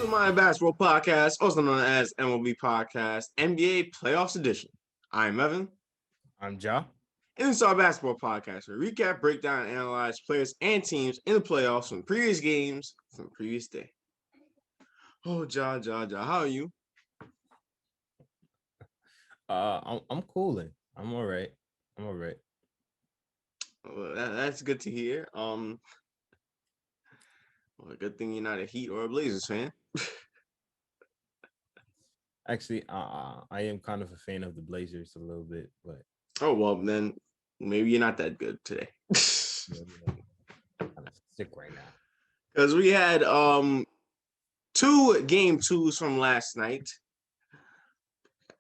My Basketball Podcast, also known as M.O.B Podcast, NBA Playoffs Edition. I'm Evan. I'm Ja. And this is our basketball podcast where we recap, break down, and analyze players and teams in the playoffs from previous games from the previous day. Oh, Ja, how are you? I'm cooling. I'm all right. Well, that's good to hear. Well, a good thing you're not a Heat or a Blazers fan. Actually, I am kind of a fan of the Blazers a little bit, but Oh well, then maybe you're not that good today. I'm kind of sick right now. Because we had two game twos from last night.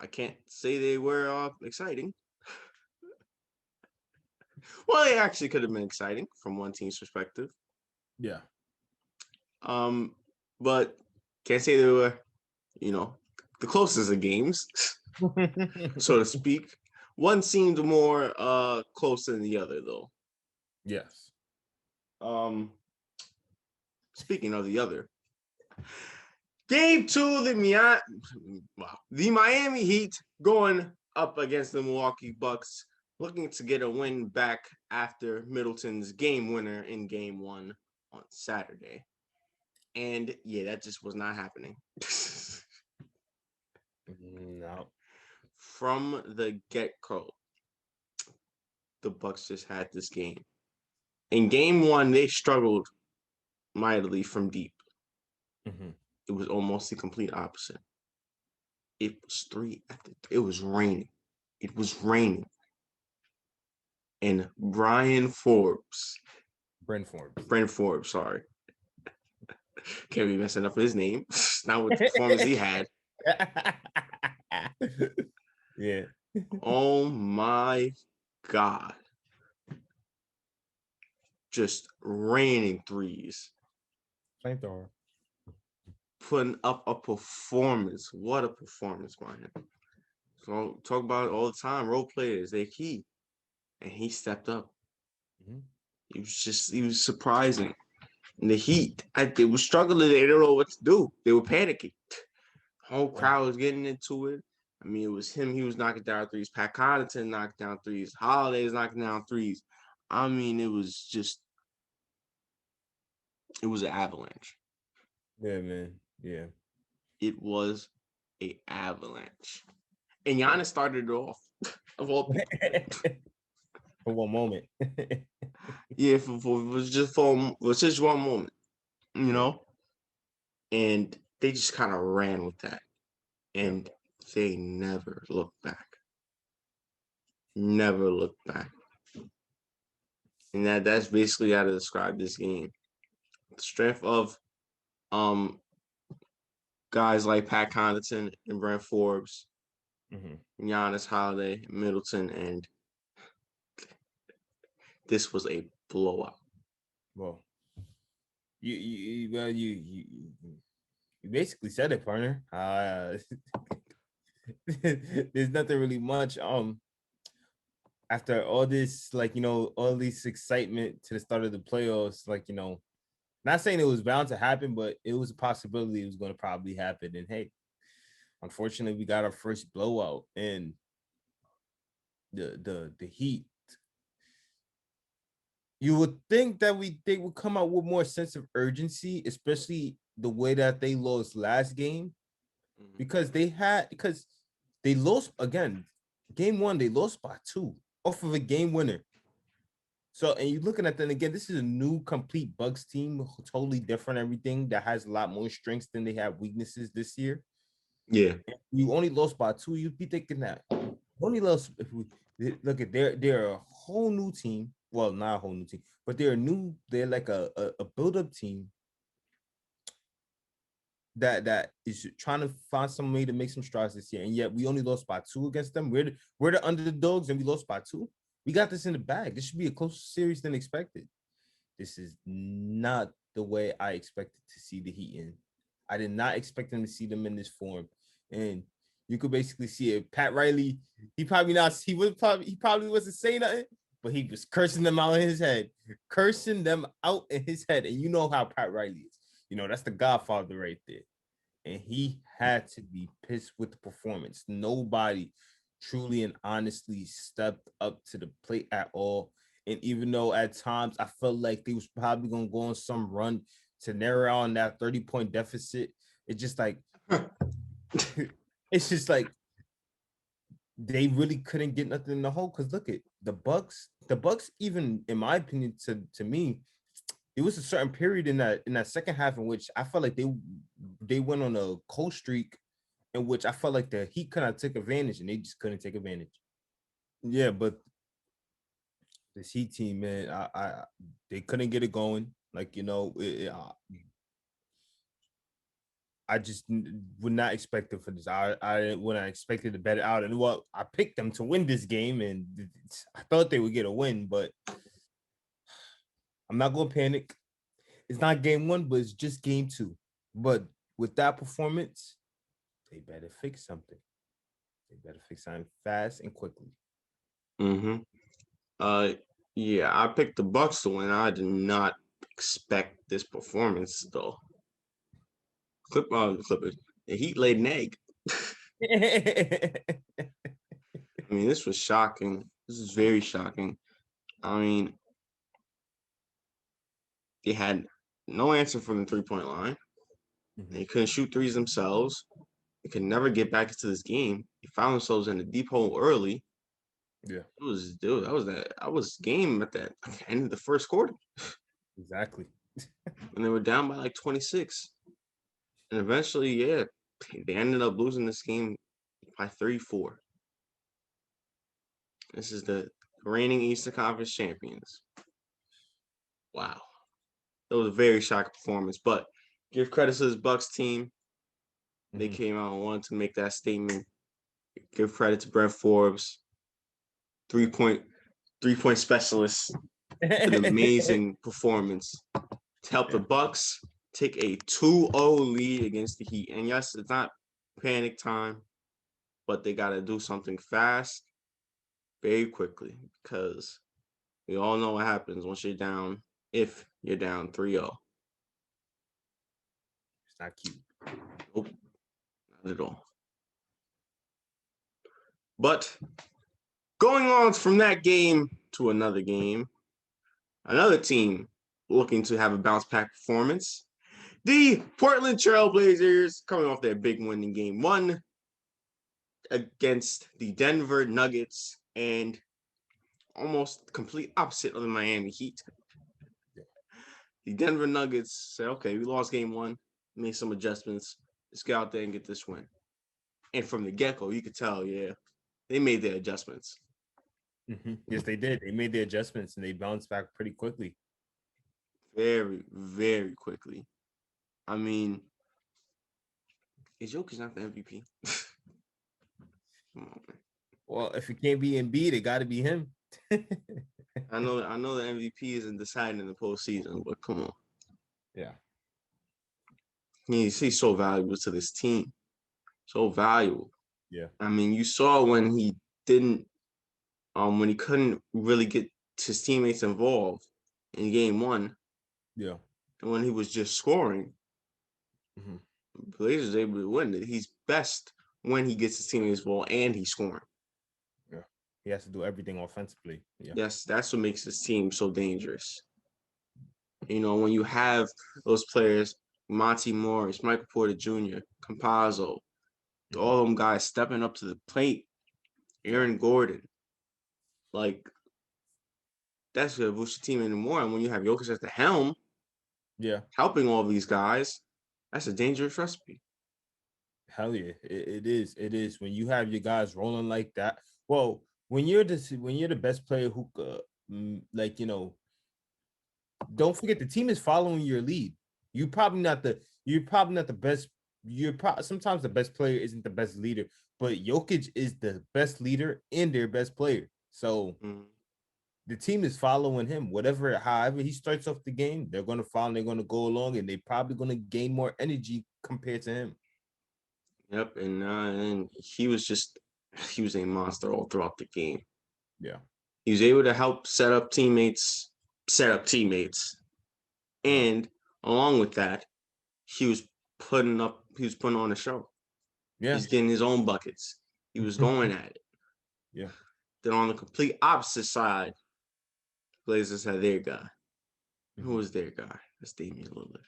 I can't say they were exciting. Well, they actually could have been exciting from one team's perspective. Yeah. But can't say they were, the closest of games, so to speak. One seemed more close than the other, though. Yes. Speaking of the other, game two, the Miami Heat going up against the Milwaukee Bucks, looking to get a win back after Middleton's game winner in game one on Saturday. And yeah, that just was not happening. No. From the get-go, the Bucks just had this game. In game one, they struggled mightily from deep. Mm-hmm. It was almost the complete opposite. It was 3 after 3. It was raining. And Brent Forbes, sorry. Can't be messing up his name. Not with the performance he had. Yeah. Oh my God. Just raining threes. Flamethrower. Putting up a performance. What a performance by him. So talk about it all the time. Role players, they're key. And he stepped up. Mm-hmm. He was surprising. And the Heat, they were struggling. They didn't know what to do. They were panicking. The whole crowd was getting into it. I mean, it was him. He was knocking down threes. Pat Connaughton knocked down threes. Holiday was knocking down threes. I mean, it was an avalanche. Yeah, man. Yeah. It was an avalanche. And Giannis started it off of all people. For one moment. Yeah, it was just one moment, and they just kind of ran with that, and they never looked back. Never looked back. And that's basically how to describe this game. The strength of guys like Pat Connaughton and Brent Forbes, Giannis, Holiday, Middleton, and this was a blowout. Well, you basically said it, partner. There's nothing really much. After all this, all this excitement to the start of the playoffs, not saying it was bound to happen, but it was a possibility it was going to probably happen. And hey, unfortunately, we got our first blowout, and the Heat. You would think that they would come out with more sense of urgency, especially the way that they lost last game, because they lost again. Game one, they lost by 2 off of a game winner. So, and you're looking at them again, this is a new complete Bucks team, totally different everything, that has a lot more strengths than they have weaknesses this year. Yeah. You only lost by 2, you'd be thinking that only lost if we look at they're a whole new team. Well, not a whole new team, but they're like a build-up team that is trying to find some way to make some strides this year. And yet we only lost by 2 against them. We're the underdogs and we lost by 2. We got this in the bag. This should be a closer series than expected. This is not the way I expected to see the Heat in. I did not expect them to see them in this form. And you could basically see it. Pat Riley, he probably wasn't saying nothing, but he was cursing them out in his head. And you know how Pat Riley is. That's the Godfather right there. and he had to be pissed with the performance. Nobody truly and honestly stepped up to the plate at all. And even though at times I felt like they was probably gonna go on some run to narrow down that 30-point deficit, it's just like it's just like they really couldn't get nothing in the hole. Because look at the Bucks. The Bucks, even in my opinion, to me, it was a certain period in that second half in which I felt like they went on a cold streak in which I felt like the Heat could not take advantage, and they just couldn't take advantage. Yeah, but this Heat team, man, I they couldn't get it going. Like, I just would not expect it for this. I when I expected to bet it out, and well, I picked them to win this game, and I thought they would get a win, but I'm not gonna panic. It's not game one, but it's just game two. But with that performance, they better fix something. They better fix something fast and quickly. Mm-hmm. Yeah, I picked the Bucks to win. I did not expect this performance though. Clippers. The Heat laid an egg. I mean, this was shocking. This is very shocking. I mean, they had no answer from the 3-point line. They couldn't shoot threes themselves. They could never get back into this game. They found themselves in a deep hole early. Yeah, I was game at the end of the first quarter. exactly. And they were down by like 26. And eventually, yeah, they ended up losing this game by 34. This is the reigning Eastern Conference champions. Wow. That was a very shocking performance. But give credit to this Bucks team. They came out and wanted to make that statement. Give credit to Brent Forbes, three-point specialist, for an amazing performance to help the Bucks take a 2-0 lead against the Heat. And yes, it's not panic time, but they got to do something fast, very quickly, because we all know what happens once you're down, if you're down 3-0. It's not cute. Nope, not at all. But going on from that game to another game, another team looking to have a bounce back performance. The Portland Trailblazers coming off their big win in game one against the Denver Nuggets, and almost complete opposite of the Miami Heat. The Denver Nuggets said, okay, we lost game one, made some adjustments. Let's get out there and get this win. And from the get-go, you could tell, yeah, they made their adjustments. Yes, they did. They made the adjustments, and they bounced back pretty quickly. Very, very quickly. I mean, is Jokic not the MVP? Come on, man. Well, if it can't be Embiid, it got to be him. I know the MVP isn't decided in the postseason, but come on. Yeah. He's so valuable to this team. So valuable. Yeah. I mean, you saw when he couldn't really get his teammates involved in game one. Yeah. And when he was just scoring, Blazers able to win. He's best when he gets his teammates involved and he's scoring. Yeah. He has to do everything offensively. Yeah. Yes, that's what makes his team so dangerous. You know, when you have those players, Monty Morris, Michael Porter Jr., Campazzo, all them guys stepping up to the plate, Aaron Gordon, like, that's going to boost your team even more. And when you have Jokic at the helm, helping all these guys, that's a dangerous recipe. Hell yeah, it is. It is when you have your guys rolling like that. Well, when you're the best player who, don't forget the team is following your lead. You're probably not the best. Sometimes the best player isn't the best leader, but Jokic is the best leader and their best player. So the team is following him. However he starts off the game, they're going to follow. They're going to go along, and they're probably going to gain more energy compared to him. Yep, and he was a monster all throughout the game. Yeah, he was able to help set up teammates, and along with that, he was he was putting on a show. Yeah. He's getting his own buckets. He was going at it. Yeah. Then on the complete opposite side, Blazers had their guy. Who was their guy? That's Damian Lillard.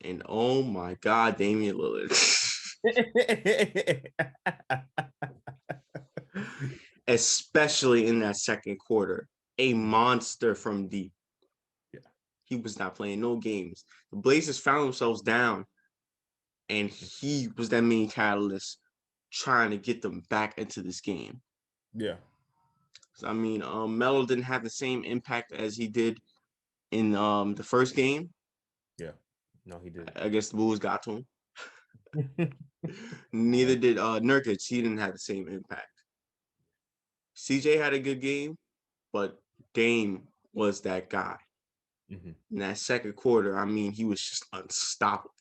And oh my God, Damian Lillard. Especially in that second quarter, a monster from deep. Yeah. He was not playing no games. The Blazers found themselves down, and he was that main catalyst trying to get them back into this game. Yeah. So, I mean, Melo didn't have the same impact as he did in the first game. Yeah. No, he did. I guess the Bulls got to him. Neither did Nurkic. He didn't have the same impact. CJ had a good game, but Dame was that guy. In that second quarter, I mean, he was just unstoppable.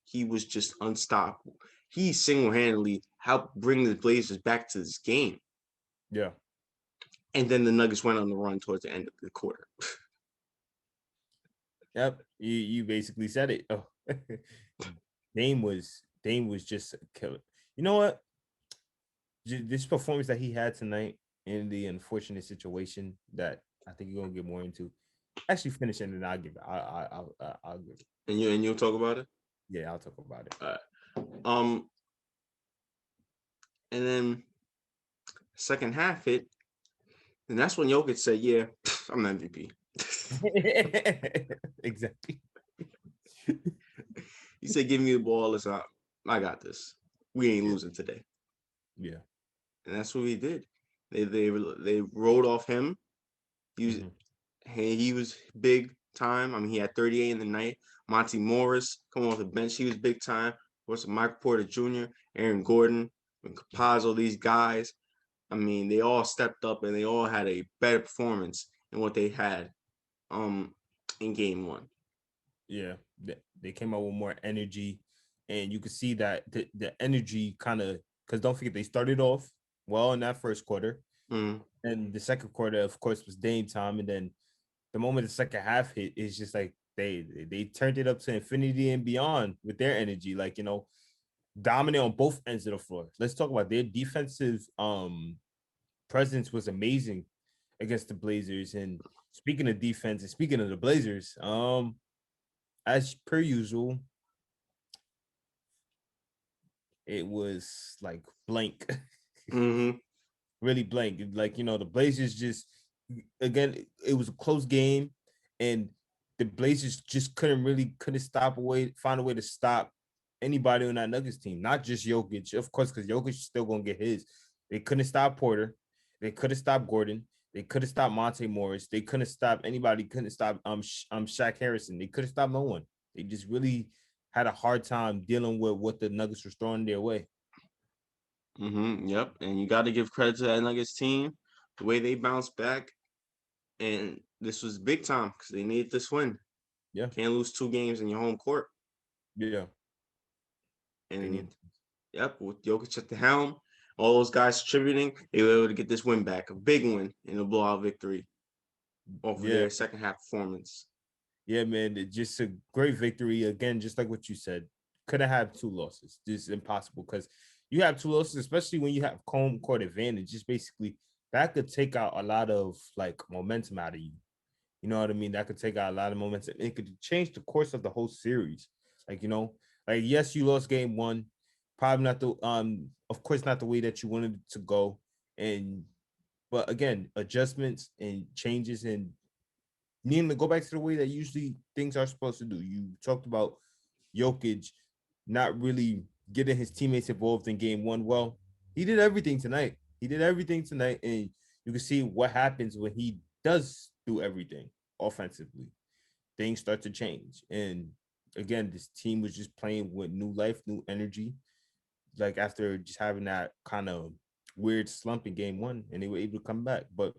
He was just unstoppable. He single-handedly helped bring the Blazers back to this game. Yeah. And then the Nuggets went on the run towards the end of the quarter. Yep. You basically said it. Oh. Dame was just a killer. You know what? This performance that he had tonight in the unfortunate situation that I think you're gonna get more into. Actually, finish it and I'll give it. I'll give it. And you'll talk about it? Yeah, I'll talk about it. And then second half hit, and that's when Jokic said, "Yeah, I'm MVP." Exactly. He said, "Give me the ball. Listen, I got this. We ain't losing today." Yeah. And that's what he did. They rolled off him. He was big time. I mean, he had 38 in the night. Monty Morris coming off the bench, he was big time. What's Michael Porter Jr., Aaron Gordon, and Capazzo, these guys. I mean, they all stepped up and they all had a better performance than what they had in game one. Yeah, they came out with more energy, and you could see that the energy kind of, because don't forget they started off well in that first quarter, and the second quarter, of course, was Dame time, and then the moment the second half hit, it's just like they turned it up to infinity and beyond with their energy, like, you know, dominant on both ends of the floor. Let's talk about their defensive presence was amazing against the Blazers. And speaking of defense and speaking of the Blazers, as per usual, it was like blank. Really blank. Like, you know, the Blazers just, again, it was a close game, and the Blazers just couldn't find a way to stop anybody on that Nuggets team, not just Jokic, of course, because Jokic is still gonna get his. They couldn't stop Porter, they couldn't stop Gordon, they couldn't stop Monte Morris, they couldn't stop anybody, couldn't stop Shaq Harrison, they couldn't stop no one. They just really had a hard time dealing with what the Nuggets were throwing their way. Yep. And you got to give credit to that Nuggets team, the way they bounced back. And this was big time because they needed this win. Yeah. Can't lose 2 games in your home court. Yeah. And yep, with Jokic at the helm, all those guys contributing, they were able to get this win back, a big win in a blowout victory off of their second half performance. Yeah, man, just a great victory. Again, just like what you said, could have had 2 losses. This is impossible because you have 2 losses, especially when you have home court advantage. Just basically that could take out a lot of like momentum out of you. You know what I mean? That could take out a lot of momentum. It could change the course of the whole series. Like, you know, like, yes, you lost game 1, probably not the of course not the way that you wanted it to go. But again, adjustments and changes and needing to go back to the way that usually things are supposed to do. You talked about Jokic not really getting his teammates involved in game 1. Well, he did everything tonight. And you can see what happens when he does do everything offensively. Things start to change. And again, this team was just playing with new life, new energy. Like after just having that kind of weird slump in game 1, and they were able to come back. But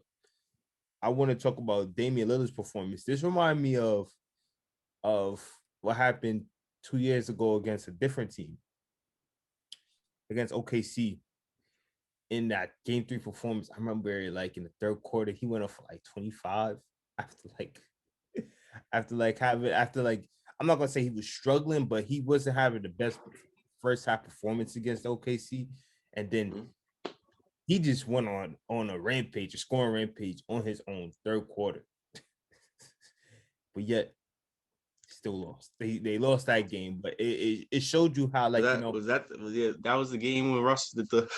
I want to talk about Damian Lillard's performance. This reminded me of what happened 2 years ago against a different team, against OKC. In that game 3 performance, I remember like in the third quarter, he went off for like 25 after like I'm not gonna say he was struggling, but he wasn't having the best first half performance against OKC, and then he just went on a rampage, a scoring rampage on his own third quarter. But yet still lost. They lost that game, but it showed you how, like, that was the game when Russ did the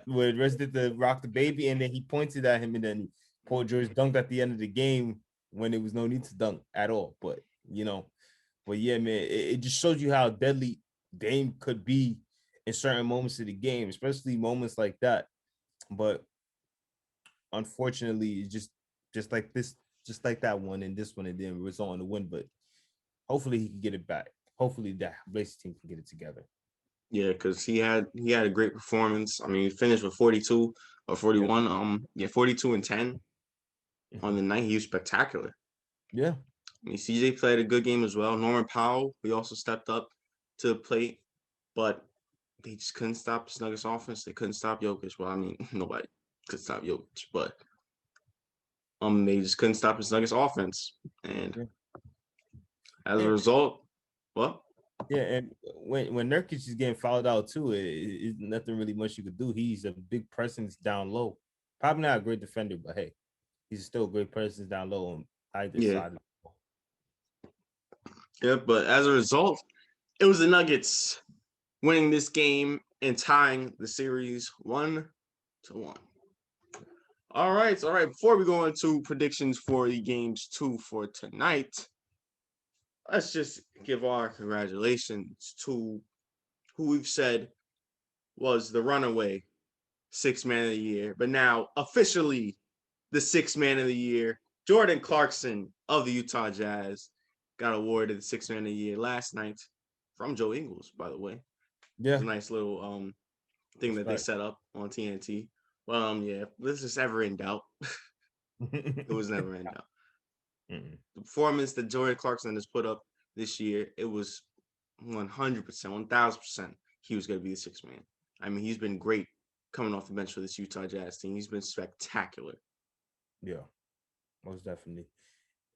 where Russ did the rock the baby, and then he pointed at him, and then Paul George dunked at the end of the game when there was no need to dunk at all. But yeah, man, it just shows you how deadly Dame could be in certain moments of the game, especially moments like that. But unfortunately, it's just like this, just like that one and this one, and then was on to win. But hopefully he can get it back. Hopefully that Blazers team can get it together. Yeah, because he had a great performance. I mean, he finished with 42 or 41. 42 and 10 on the night. He was spectacular. Yeah. I mean, CJ played a good game as well. Norman Powell, he also stepped up to the plate, but they just couldn't stop the Nuggets offense. They couldn't stop Jokic. Well, I mean, nobody could stop Jokic, but they just couldn't stop the Nuggets offense. And as a result, well, yeah, and when Nurkic is getting fouled out too, it's nothing really much you could do. He's a big presence down low. Probably not a great defender, but hey, he's still a great presence down low on either side. Yeah, but as a result, it was the Nuggets winning this game and tying the series 1-1. All right. Before we go into predictions for the games 2 for tonight, let's just give our congratulations to who we've said was the runaway sixth man of the year, but now officially the sixth man of the year. Jordan Clarkson of the Utah Jazz got awarded the sixth man of the year last night from Joe Ingles, by the way. Yeah. It was a nice little thing that they set up on TNT. Well, yeah, this is ever in doubt. It was never in doubt. The performance that Jordan Clarkson has put up this year, it was 100%, 1,000%. He was going to be the sixth man. I mean, he's been great coming off the bench for this Utah Jazz team. He's been spectacular. Yeah, most definitely.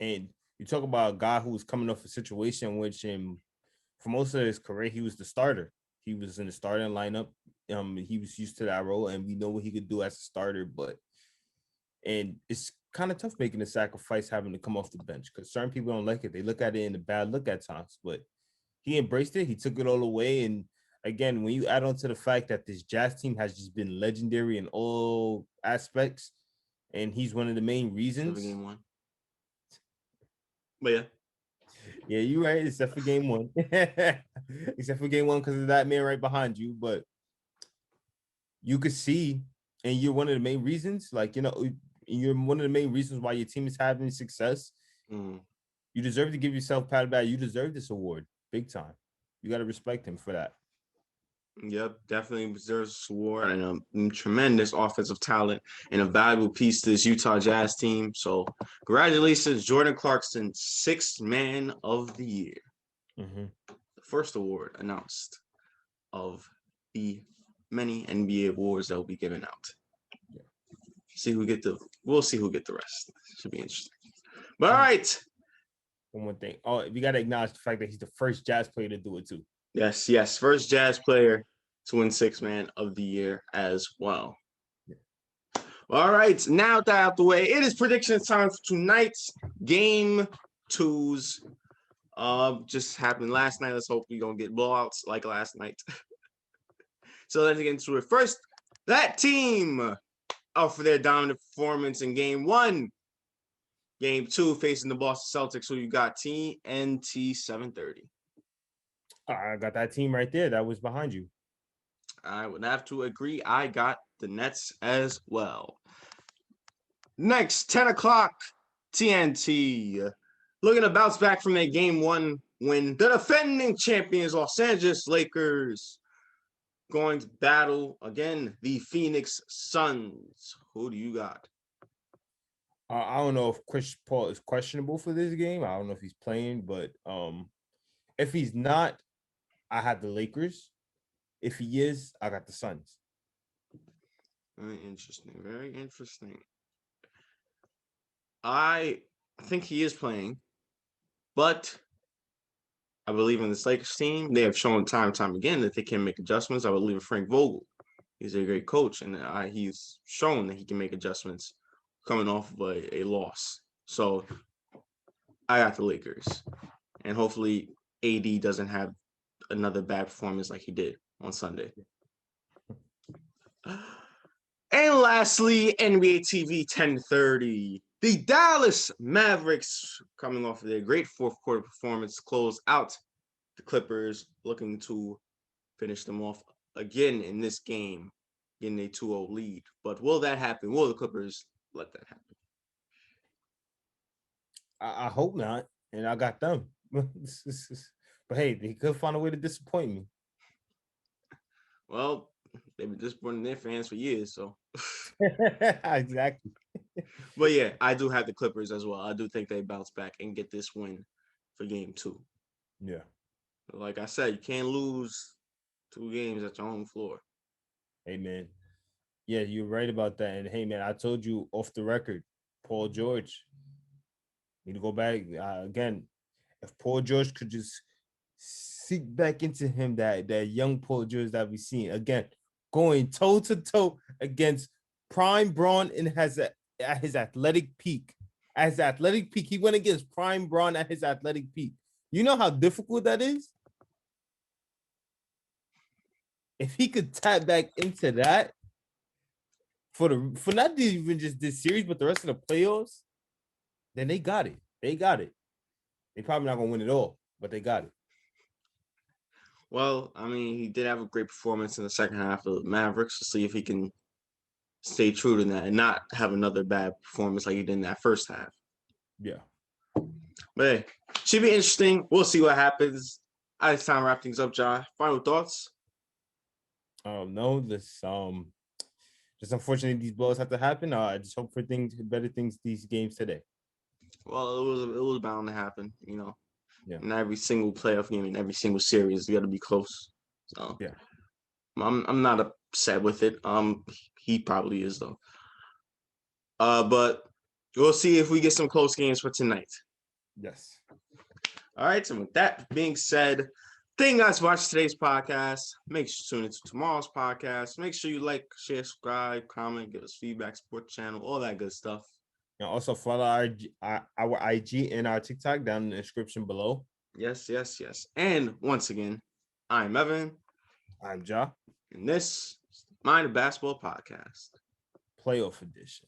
And you talk about a guy who was coming off a situation which, for most of his career, he was the starter. He was in the starting lineup. He was used to that role, and we know what he could do as a starter. And it's kind of tough making a sacrifice having to come off the bench because certain people don't like it. They look at it in a bad look at times, but he embraced it. He took it all away. And again, when you add on to the fact that this Jazz team has just been legendary in all aspects, and he's one of the main reasons. Game 1. But yeah, you're right. Except for game 1, except for game 1 because of that man right behind you. But you could see, and you're one of the main reasons. You're one of the main reasons why your team is having success. You deserve to give yourself a pat on the back. You deserve this award, big time. You got to respect him for that. Yep, definitely deserves this award and a tremendous offensive talent and a valuable piece to this Utah Jazz team. So, congratulations, Jordan Clarkson, sixth man of the year. The first award announced of the many NBA awards that will be given out. We'll see who get the rest. Should be interesting. But all right. One more thing. Oh, we got to acknowledge the fact that he's the first Jazz player to do it too. Yes. First Jazz player to win sixth man of the year as well. Yeah. All right. Now that out the way, it is prediction time for tonight's game 2s. Just happened last night. Let's hope we don't get blowouts like last night. So let's get into it. First, that team out for their dominant performance in game 1. Game 2 facing the Boston Celtics. Who you got? TNT 730. I got that team right there. That was behind you. I would have to agree. I got the Nets as well. Next, 10 o'clock, TNT. Looking to bounce back from their game 1 win. The defending champions, Los Angeles Lakers, going to battle, again, the Phoenix Suns. Who do you got? I don't know if Chris Paul is questionable for this game. I don't know if he's playing, but if he's not, I have the Lakers. If he is, I got the Suns. Very interesting. I think he is playing, but I believe in this Lakers team. They have shown time and time again that they can make adjustments. I believe in Frank Vogel. He's a great coach, and he's shown that he can make adjustments coming off of a loss. So I got the Lakers, and hopefully AD doesn't have another bad performance like he did on Sunday. And lastly, NBA TV 10:30. The Dallas Mavericks, coming off of their great fourth quarter performance, close out the Clippers, looking to finish them off again in this game, getting a 2-0 lead. But will that happen? Will the Clippers let that happen? I hope not, and I got them. But hey, they could find a way to disappoint me. Well, they've been disappointing their fans for years, so. Exactly. But yeah, I do have the Clippers as well. I do think they bounce back and get this win for game 2. Yeah. Like I said, you can't lose 2 games at your home floor. Hey, man. Yeah, you're right about that. And hey, man, I told you off the record, Paul George. Need to go back again. If Paul George could just seek back into him, that young Paul George that we've seen again, going toe to toe against prime Braun at his athletic peak. At his athletic peak, he went against prime Braun at his athletic peak. You know how difficult that is? If he could tap back into that for not even just this series, but the rest of the playoffs, then they got it. They got it. They probably not gonna win it all, but they got it. Well, I mean, he did have a great performance in the second half of the Mavericks. To see if he can stay true to that and not have another bad performance like he did in that first half. Yeah. But hey, should be interesting. We'll see what happens. It's time to wrap things up, John. Final thoughts? No, just unfortunately these blows have to happen. I just hope for better things these games today. Well, it was bound to happen, you know. Yeah. In every single playoff game, in every single series, you got to be close. So yeah, I'm not upset with it. He probably is though. But we'll see if we get some close games for tonight. yes. All right. So with that being said, thank you guys for watching today's podcast. Make sure to tune into tomorrow's podcast. Make sure you like, share, subscribe, comment, give us feedback, support the channel, all that good stuff. And also follow our IG and our TikTok down in the description below. Yes, yes, yes. And once again, I'm Evan. I'm Ja. And this is Mind the Basketball Podcast. Playoff edition.